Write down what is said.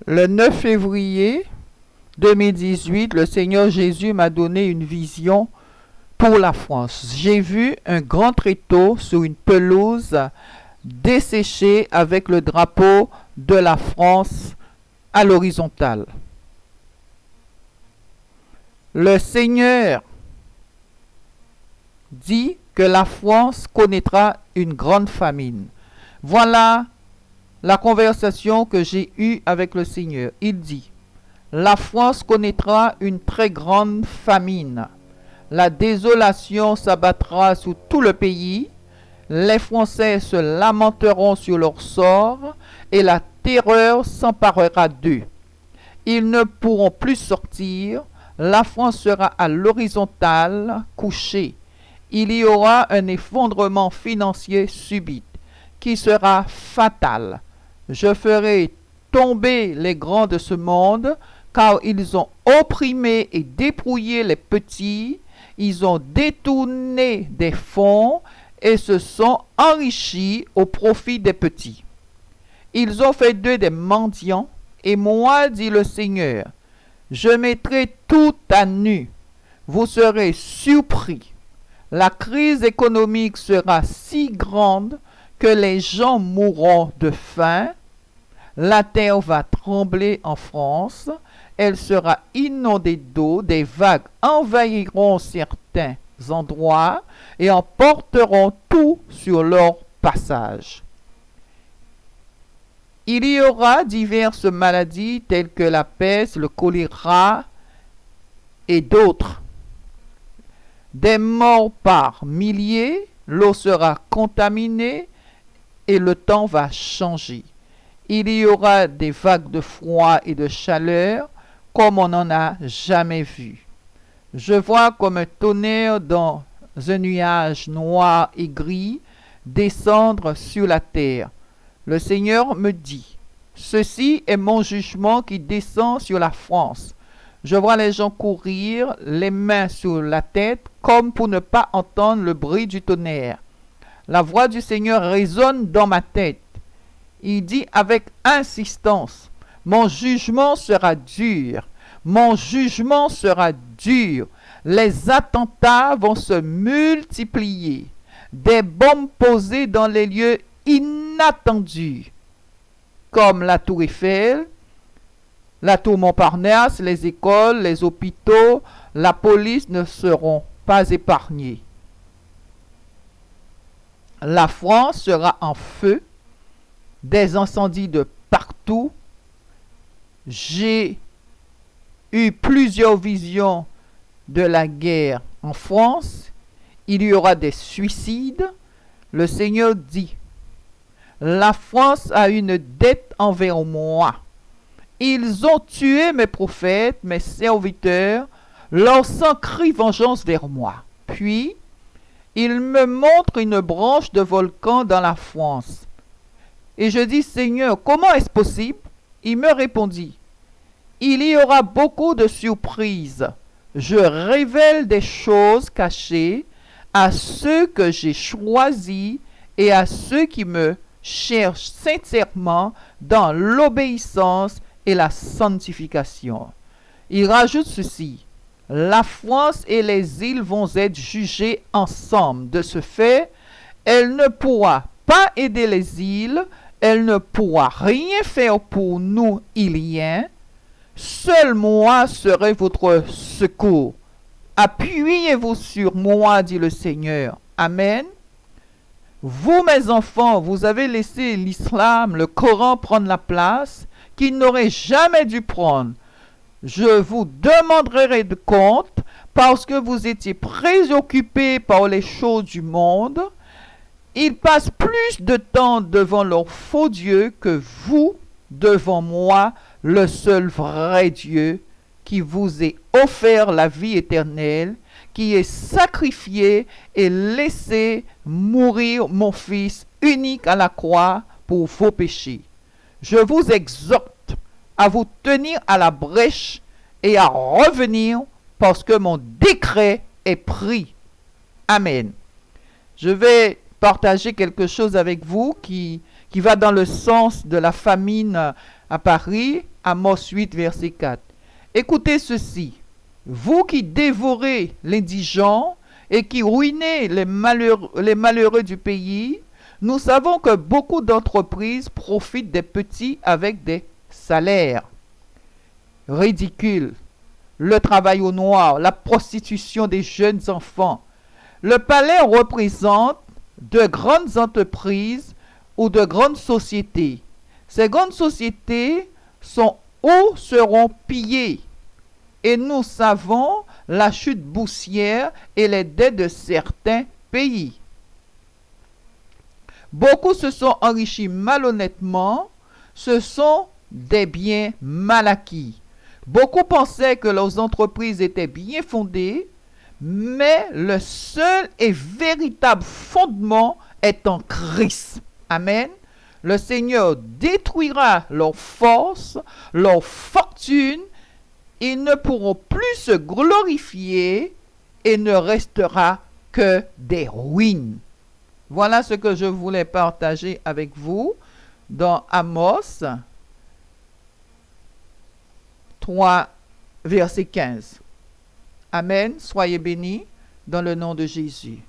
Le 9 février 2018, le Seigneur Jésus m'a donné une vision pour la France. J'ai vu un grand tréteau sur une pelouse desséchée avec le drapeau de la France à l'horizontale. Le Seigneur dit que la France connaîtra une grande famine. Voilà la conversation que j'ai eue avec le Seigneur. Il dit, la France connaîtra une très grande famine. La désolation s'abattra sur tout le pays. Les Français se lamenteront sur leur sort et la terreur s'emparera d'eux. Ils ne pourront plus sortir. La France sera à l'horizontale, couchée. Il y aura un effondrement financier subit qui sera fatal. Je ferai tomber les grands de ce monde, car ils ont opprimé et dépouillé les petits, ils ont détourné des fonds et se sont enrichis au profit des petits. Ils ont fait d'eux des mendiants, et moi, dit le Seigneur, je mettrai tout à nu. Vous serez surpris. La crise économique sera si grande que les gens mourront de faim. La terre va trembler en France. Elle sera inondée d'eau. Des vagues envahiront certains endroits et emporteront tout sur leur passage. Il y aura diverses maladies telles que la peste, le choléra et d'autres. Des morts par milliers, l'eau sera contaminée et le temps va changer. Il y aura des vagues de froid et de chaleur comme on n'en a jamais vu. Je vois comme un tonnerre dans un nuage noir et gris descendre sur la terre. Le Seigneur me dit, ceci est mon jugement qui descend sur la France. Je vois les gens courir, les mains sur la tête, comme pour ne pas entendre le bruit du tonnerre. La voix du Seigneur résonne dans ma tête. Il dit avec insistance, mon jugement sera dur, mon jugement sera dur. Les attentats vont se multiplier, des bombes posées dans les lieux inattendus, comme la tour Eiffel, la tour Montparnasse, les écoles, les hôpitaux, la police ne seront pas épargnés. La France sera en feu, des incendies de partout. J'ai eu plusieurs visions de la guerre en France. Il y aura des suicides. Le Seigneur dit, la France a une dette envers moi. Ils ont tué mes prophètes, mes serviteurs, leur sang crie vengeance vers moi. Puis, il me montre une branche de volcan dans la France. Et je dis, Seigneur, comment est-ce possible? Il me répondit, il y aura beaucoup de surprises. Je révèle des choses cachées à ceux que j'ai choisis et à ceux qui me cherchent sincèrement dans l'obéissance et la sanctification. Il rajoute ceci, la France et les îles vont être jugées ensemble. De ce fait, elle ne pourra pas aider les îles, elle ne pourra rien faire pour nous, Iliens. Seul moi serai votre secours. Appuyez-vous sur moi, dit le Seigneur. Amen. Vous, mes enfants, vous avez laissé l'islam, le Coran prendre la place qu'il n'aurait jamais dû prendre. Je vous demanderai de compte parce que vous étiez préoccupés par les choses du monde. Ils passent plus de temps devant leur faux Dieu que vous devant moi, le seul vrai Dieu qui vous ait offert la vie éternelle, qui est sacrifié et laissé mourir mon Fils unique à la croix pour vos péchés. Je vous exhorte à vous tenir à la brèche et à revenir parce que mon décret est pris. Amen. Je vais partager quelque chose avec vous qui va dans le sens de la famine à Paris. Amos 8, verset 4. Écoutez ceci. Vous qui dévorez l'indigent et qui ruinez les malheureux du pays, nous savons que beaucoup d'entreprises profitent des petits avec des salaires ridicules. Le travail au noir, la prostitution des jeunes enfants. Le palais représente de grandes entreprises ou de grandes sociétés. Ces grandes sociétés sont ou seront pillées. Et nous savons la chute boursière et les dettes de certains pays. Beaucoup se sont enrichis malhonnêtement. Ce sont des biens mal acquis. Beaucoup pensaient que leurs entreprises étaient bien fondées, mais le seul et véritable fondement est en Christ. Amen. Le Seigneur détruira leurs forces, leurs fortunes. Ils ne pourront plus se glorifier et ne restera que des ruines. Voilà ce que je voulais partager avec vous dans Amos 3, verset 15. Amen. Soyez bénis dans le nom de Jésus.